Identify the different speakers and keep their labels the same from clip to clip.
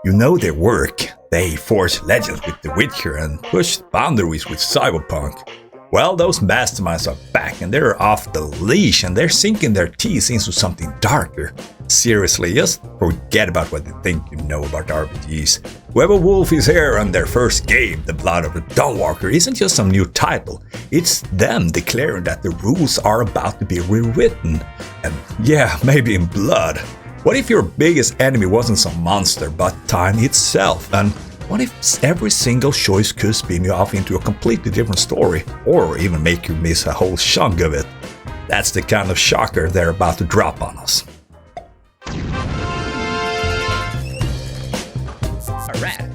Speaker 1: You know their work. They forged legends with The Witcher and pushed boundaries with Cyberpunk. Well, those masterminds are back and they're off the leash and they're sinking their teeth into something darker. Seriously, just forget about what you think you know about RPGs. Werewolf is here and their first game, The Blood of Dawnwalker, isn't just some new title. It's them declaring that the rules are about to be rewritten. And yeah, maybe in blood. What if your biggest enemy wasn't some monster, but time itself? And what if every single choice could spin you off into a completely different story, or even make you miss a whole chunk of it? That's the kind of shocker they're about to drop on us. Alright.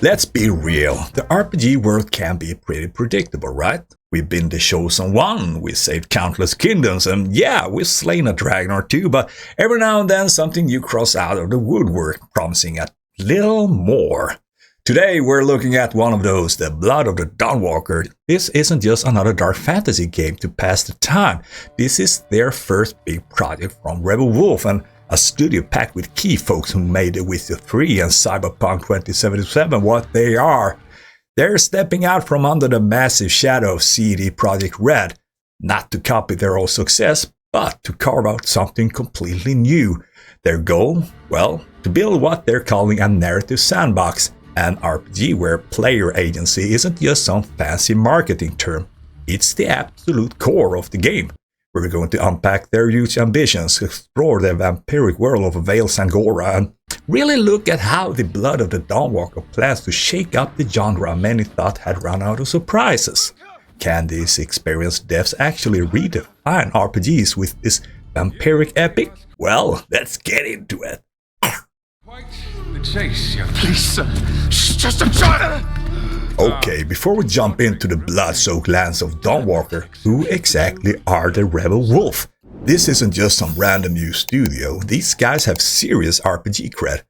Speaker 1: Let's be real, the RPG world can be pretty predictable, right? We've been the chosen one, we saved countless kingdoms, and yeah, we've slain a dragon or two, but every now and then something new crops out of the woodwork, promising a little more. Today we're looking at one of those, The Blood of the Dawnwalker. This isn't just another dark fantasy game to pass the time. This is their first big project from Rebel Wolf, and a studio packed with key folks who made The Witcher 3 and Cyberpunk 2077 what they are. They're stepping out from under the massive shadow of CD Projekt Red, not to copy their own success, but to carve out something completely new. Their goal? Well, to build what they're calling a narrative sandbox, an RPG where player agency isn't just some fancy marketing term, it's the absolute core of the game. We're going to unpack their huge ambitions, explore the vampiric world of Vale Sangora, and really look at how The Blood of the Dawnwalker plans to shake up the genre many thought had run out of surprises. Can these experienced devs actually redefine RPGs with this vampiric epic? Well, let's get into it.
Speaker 2: The chase, yeah. Please, sir. Just a child.
Speaker 1: Okay, before we jump into the blood-soaked lands of Dawnwalker, who exactly are the Rebel Wolf? This isn't just some random new studio, these guys have serious RPG cred.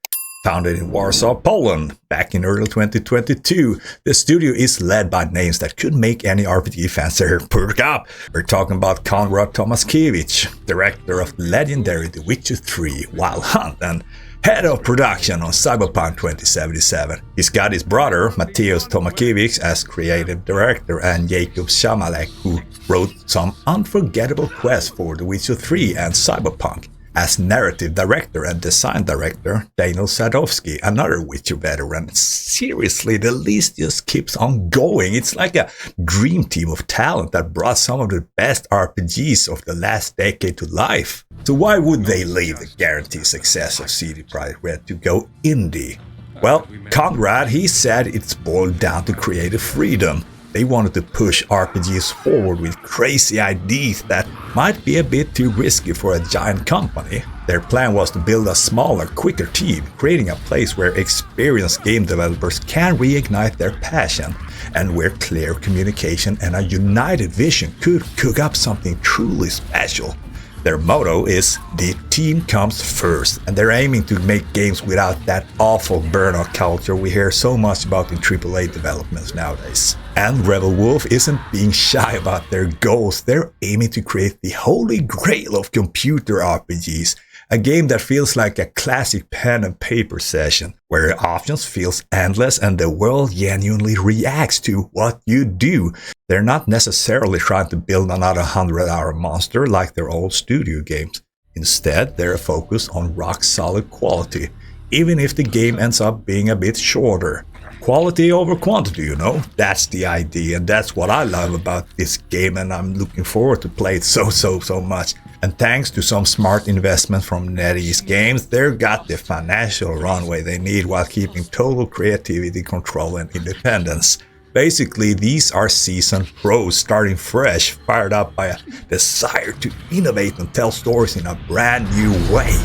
Speaker 1: Founded in Warsaw, Poland, back in early 2022, the studio is led by names that could make any RPG fans perk up. We're talking about Konrad Tomaszkiewicz, director of legendary The Witcher 3, Wild Hunt, and head of production on Cyberpunk 2077. He's got his brother, Mateusz Tomaszkiewicz, as creative director, and Jakub Szamalek, who wrote some unforgettable quests for The Witcher 3 and Cyberpunk. As narrative director and design director, Daniel Sadowski, another Witcher veteran. Seriously, the list just keeps on going. It's like a dream team of talent that brought some of the best RPGs of the last decade to life. So why would they leave the guaranteed success of CD Projekt Red to go indie? Well, Konrad, he said it's boiled down to creative freedom. They wanted to push RPGs forward with crazy ideas that might be a bit too risky for a giant company. Their plan was to build a smaller, quicker team, creating a place where experienced game developers can reignite their passion, and where clear communication and a united vision could cook up something truly special. Their motto is, the team comes first, and they're aiming to make games without that awful burnout culture we hear so much about in AAA developments nowadays. And Rebel Wolf isn't being shy about their goals. They're aiming to create the holy grail of computer RPGs, a game that feels like a classic pen and paper session, where options feels endless and the world genuinely reacts to what you do. They're not necessarily trying to build another 100-hour monster like their old studio games. Instead, they're focused on rock-solid quality, even if the game ends up being a bit shorter. Quality over quantity, you know? That's the idea, and that's what I love about this game, and I'm looking forward to play it so much. And thanks to some smart investment from NetEase Games, they've got the financial runway they need while keeping total creativity, control, and independence. Basically, these are seasoned pros starting fresh, fired up by a desire to innovate and tell stories in a brand new way.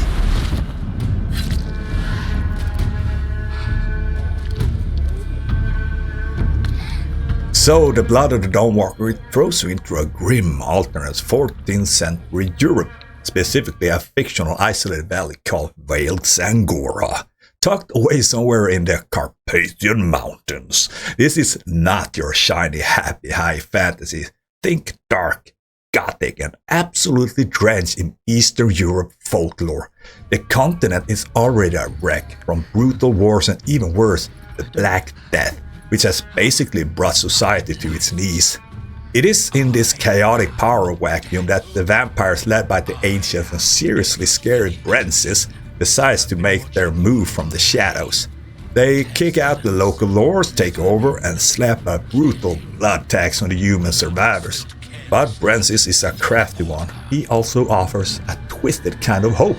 Speaker 1: So, The Blood of the Dawnwalker throws you into a grim, alternate 14th century Europe, specifically a fictional isolated valley called Vale Sangora, tucked away somewhere in the Carpathian Mountains. This is not your shiny, happy, high fantasy. Think dark, gothic and absolutely drenched in Eastern Europe folklore. The continent is already a wreck from brutal wars and even worse, the Black Death, which has basically brought society to its knees. It is in this chaotic power vacuum that the vampires led by the ancient and seriously scary Brensis decides to make their move from the shadows. They kick out the local lords, take over, and slap a brutal blood tax on the human survivors. But Brensis is a crafty one. He also offers a twisted kind of hope,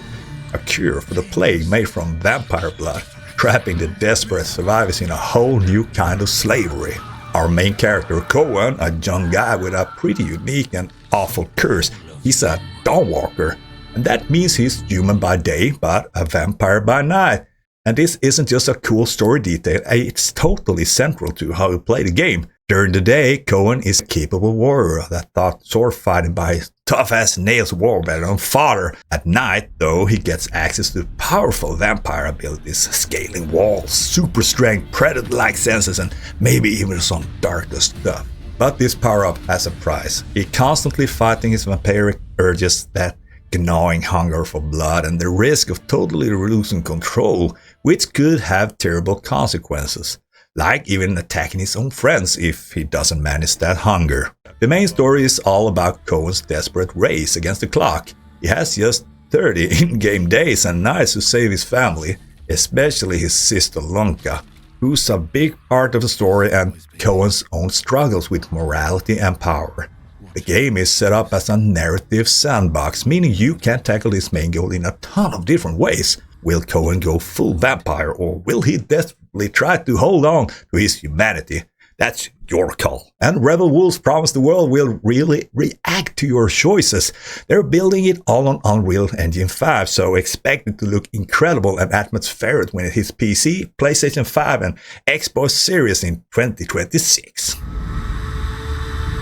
Speaker 1: a cure for the plague made from vampire blood, trapping the desperate survivors in a whole new kind of slavery. Our main character, Cohen, a young guy with a pretty unique and awful curse, he's a Dawnwalker, and that means he's human by day but a vampire by night. And this isn't just a cool story detail, it's totally central to how you play the game. During the day, Cohen is a capable warrior that taught sword fighting by his tough-ass nails war veteran father. At night, though, he gets access to powerful vampire abilities, scaling walls, super strength, predator-like senses, and maybe even some darker stuff. But this power-up has a price. He's constantly fighting his vampiric urges, that gnawing hunger for blood, and the risk of totally losing control, which could have terrible consequences, like even attacking his own friends if he doesn't manage that hunger. The main story is all about Cohen's desperate race against the clock. He has just 30 in-game days and nights to save his family, especially his sister Lunka, who's a big part of the story and Cohen's own struggles with morality and power. The game is set up as a narrative sandbox, meaning you can tackle this main goal in a ton of different ways. Will Cohen go full vampire, or will he desperately try to hold on to his humanity? That's your call. And Rebel Wolves promise the world will really react to your choices. They're building it all on Unreal Engine 5, so expect it to look incredible and atmospheric when it hits PC, PlayStation 5 and Xbox Series in 2026.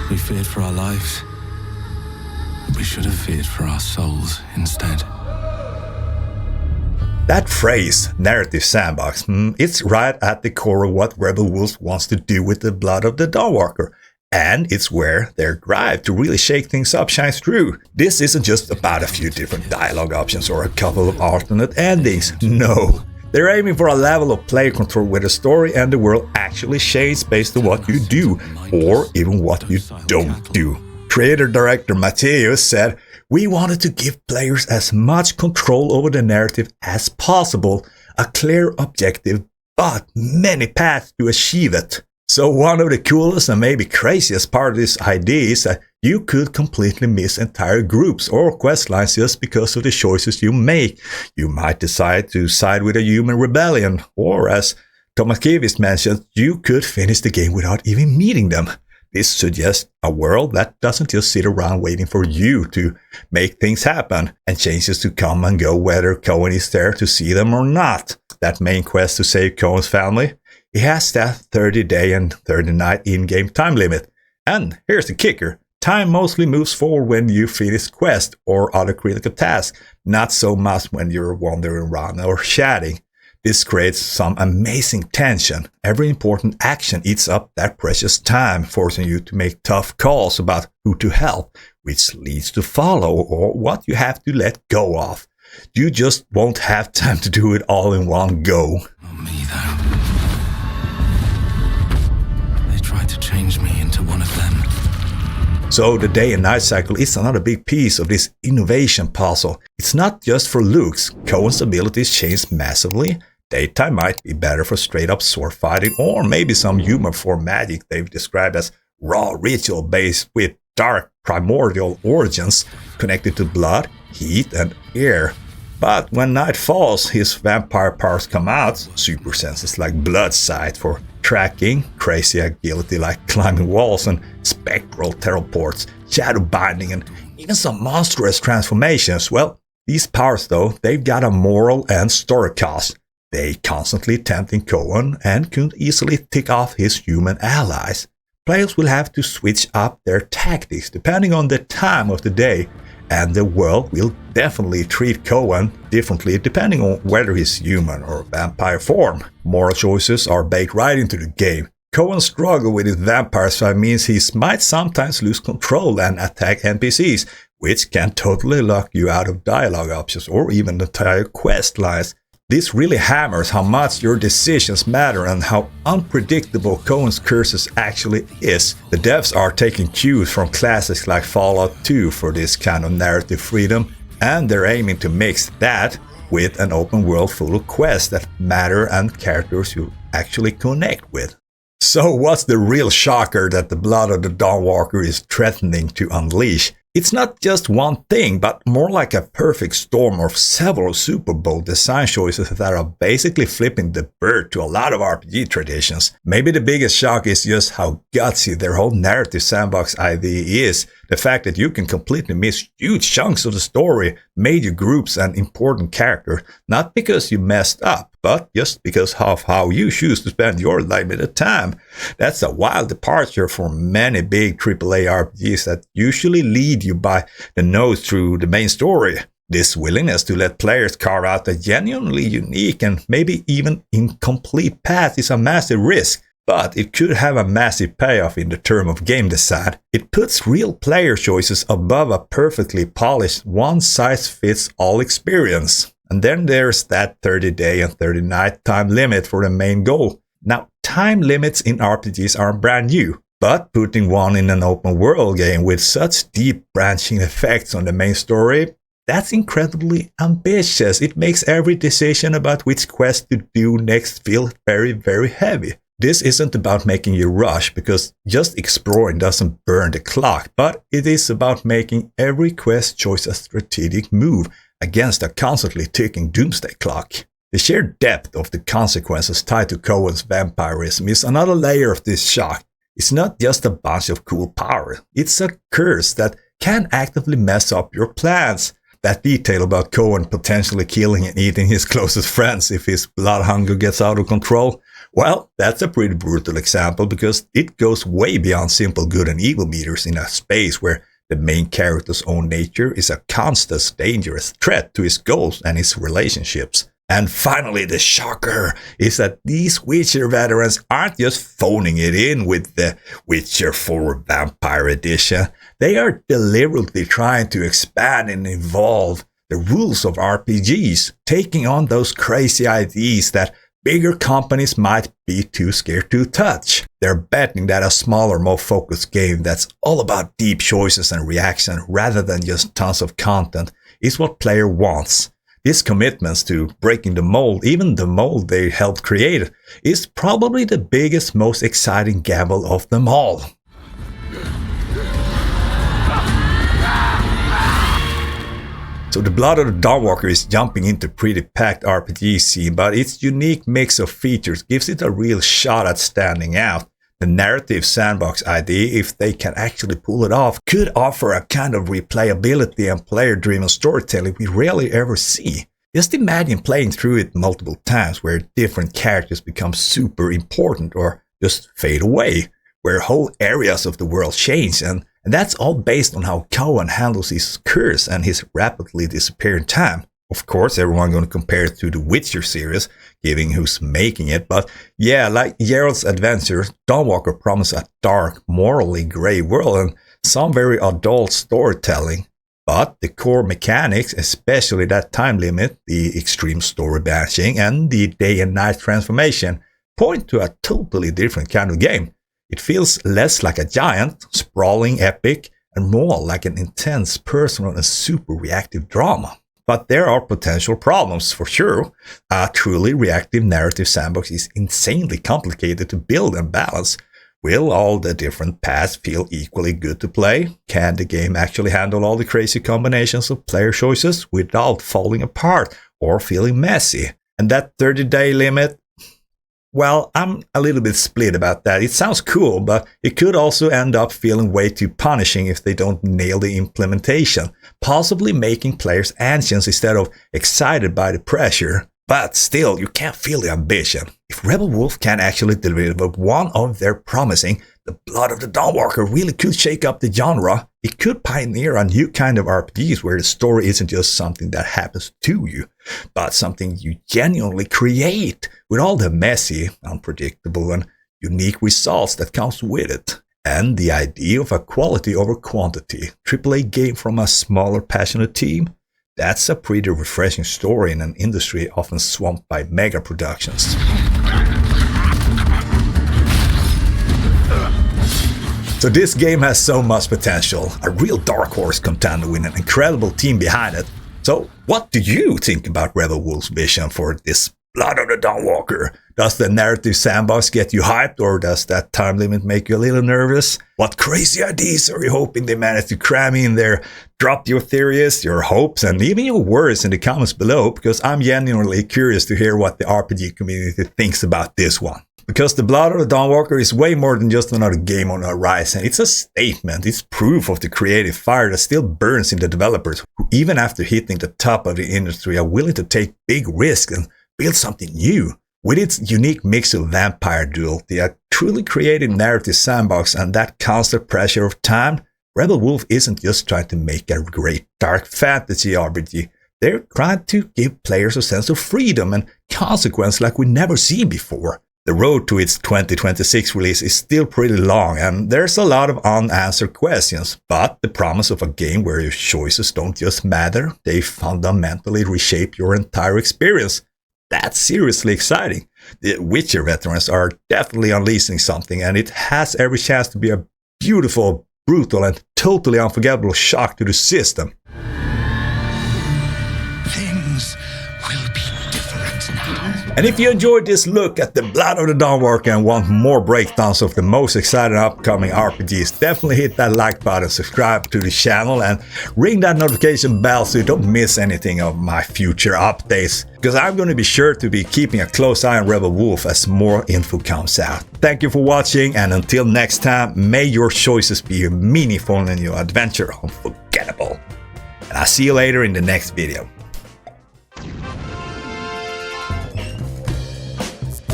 Speaker 3: We feared for our lives. We should have feared for our souls instead.
Speaker 1: That phrase, narrative sandbox, it's right at the core of what Rebel Wolves wants to do with the Blood of the Dawnwalker. And it's where their drive to really shake things up shines through. This isn't just about a few different dialogue options or a couple of alternate endings. No. They're aiming for a level of player control where the story and the world actually change based on what you do, or even what you don't do. Creator-director Matteo said, "We wanted to give players as much control over the narrative as possible, a clear objective, but many paths to achieve it." So one of the coolest and maybe craziest part of this idea is that you could completely miss entire groups or quest lines just because of the choices you make. You might decide to side with a human rebellion, or as Thomas Kivis mentioned, you could finish the game without even meeting them. This suggests a world that doesn't just sit around waiting for you to make things happen, and changes to come and go whether Cohen is there to see them or not. That main quest to save Cohen's family, it has that 30-day and 30-night in-game time limit. And here's the kicker. Time mostly moves forward when you finish quest or other critical tasks, not so much when you're wandering around or chatting. This creates some amazing tension. Every important action eats up that precious time, forcing you to make tough calls about who to help, which leads to follow, or what you have to let go of. You just won't have time to do it all in one go.
Speaker 3: Not me, though. They tried to change me into one of them.
Speaker 1: So the day and night cycle is another big piece of this innovation puzzle. It's not just for looks. Cohen's abilities change massively. Daytime might be better for straight up sword fighting, or maybe some humor for magic they've described as raw ritual based with dark primordial origins connected to blood, heat and air. But when night falls, his vampire powers come out, super senses like blood sight for tracking, crazy agility like climbing walls, and spectral teleports, shadow binding, and even some monstrous transformations. Well, these powers though, they've got a moral and story cost. They constantly tempting Cohen and could easily tick off his human allies. Players will have to switch up their tactics depending on the time of the day, and the world will definitely treat Cohen differently depending on whether he's human or vampire form. Moral choices are baked right into the game. Cohen's struggle with his vampire side means he might sometimes lose control and attack NPCs, which can totally lock you out of dialogue options or even entire quest lines. This really hammers how much your decisions matter and how unpredictable Cohen's curses actually is. The devs are taking cues from classics like Fallout 2 for this kind of narrative freedom, and they're aiming to mix that with an open world full of quests that matter and characters you actually connect with. So what's the real shocker that the Blood of the Dawnwalker is threatening to unleash? It's not just one thing, but more like a perfect storm of several Super Bowl design choices that are basically flipping the bird to a lot of RPG traditions. Maybe the biggest shock is just how gutsy their whole narrative sandbox idea is. The fact that you can completely miss huge chunks of the story, major groups and important characters, not because you messed up, but just because of how you choose to spend your limited time. That's a wild departure from many big AAA RPGs that usually lead you by the nose through the main story. This willingness to let players carve out a genuinely unique and maybe even incomplete path is a massive risk, but it could have a massive payoff in the term of game design. It puts real player choices above a perfectly polished one-size-fits-all experience. And then there's that 30-day and 30-night time limit for the main goal. Now, time limits in RPGs aren't brand new, but putting one in an open world game with such deep branching effects on the main story, that's incredibly ambitious. It makes every decision about which quest to do next feel very, very heavy. This isn't about making you rush, because just exploring doesn't burn the clock, but it is about making every quest choice a strategic move against a constantly ticking doomsday clock. The sheer depth of the consequences tied to Cohen's vampirism is another layer of this shock. It's not just a bunch of cool power, it's a curse that can actively mess up your plans. That detail about Cohen potentially killing and eating his closest friends if his blood hunger gets out of control, well, that's a pretty brutal example, because it goes way beyond simple good and evil meters in a space where the main character's own nature is a constant dangerous threat to his goals and his relationships. And finally, the shocker is that these Witcher veterans aren't just phoning it in with the Witcher 4 Vampire Edition. They are deliberately trying to expand and evolve the rules of RPGs, taking on those crazy ideas that bigger companies might be too scared to touch. They're betting that a smaller, more focused game that's all about deep choices and reaction rather than just tons of content is what player wants. This commitment to breaking the mold, even the mold they helped create, is probably the biggest, most exciting gamble of them all. So the Blood of the Dawnwalker is jumping into pretty packed RPG scene, but its unique mix of features gives it a real shot at standing out. The narrative sandbox idea, if they can actually pull it off, could offer a kind of replayability and player-driven storytelling we rarely ever see. Just imagine playing through it multiple times where different characters become super important or just fade away, where whole areas of the world change, and that's all based on how Cohen handles his curse and his rapidly disappearing time. Of course, everyone going to compare it to the Witcher series, given who's making it, but yeah, like Geralt's Adventure, Dawnwalker promises a dark, morally grey world and some very adult storytelling. But the core mechanics, especially that time limit, the extreme story batching, and the day and night transformation, point to a totally different kind of game. It feels less like a giant, sprawling epic, and more like an intense, personal, and super reactive drama. But there are potential problems, for sure. A truly reactive narrative sandbox is insanely complicated to build and balance. Will all the different paths feel equally good to play? Can the game actually handle all the crazy combinations of player choices without falling apart or feeling messy? And that 30-day limit? Well, I'm a little bit split about that. It sounds cool, but it could also end up feeling way too punishing if they don't nail the implementation, possibly making players anxious instead of excited by the pressure. But still, you can't feel the ambition. If Rebel Wolf can actually deliver one of their promising, the Blood of the Dawnwalker really could shake up the genre. It could pioneer a new kind of RPGs where the story isn't just something that happens to you, but something you genuinely create, with all the messy, unpredictable, and unique results that comes with it, and the idea of a quality over quantity AAA game from a smaller passionate team. That's a pretty refreshing story in an industry often swamped by mega productions. So this game has so much potential, a real dark horse contender with an incredible team behind it. So what do you think about Rebel Wolf's vision for this Blood of the Dawnwalker? Does the narrative sandbox get you hyped, or does that time limit make you a little nervous? What crazy ideas are you hoping they manage to cram in there? Drop your theories, your hopes, and even your worries in the comments below, because I'm genuinely curious to hear what the RPG community thinks about this one. Because the Blood of the Dawnwalker is way more than just another game on the horizon. It's a statement. It's proof of the creative fire that still burns in the developers, who even after hitting the top of the industry are willing to take big risks and build something new. With its unique mix of vampire duality, a truly creative narrative sandbox, and that constant pressure of time, Rebel Wolf isn't just trying to make a great dark fantasy RPG. They're trying to give players a sense of freedom and consequence like we've never seen before. The road to its 2026 release is still pretty long, and there's a lot of unanswered questions, but the promise of a game where your choices don't just matter, they fundamentally reshape your entire experience. That's seriously exciting. The Witcher veterans are definitely unleashing something, and it has every chance to be a beautiful, brutal, and totally unforgettable shock to the system.
Speaker 2: Things will be different now.
Speaker 1: And if you enjoyed this look at the Blood of the Dawnwalker and want more breakdowns of the most exciting upcoming RPGs, definitely hit that like button, subscribe to the channel, and ring that notification bell so you don't miss anything of my future updates. Because I'm going to be sure to be keeping a close eye on Rebel Wolf as more info comes out. Thank you for watching, and until next time, may your choices be meaningful and your adventure unforgettable. And I'll see you later in the next video.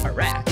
Speaker 4: Alright.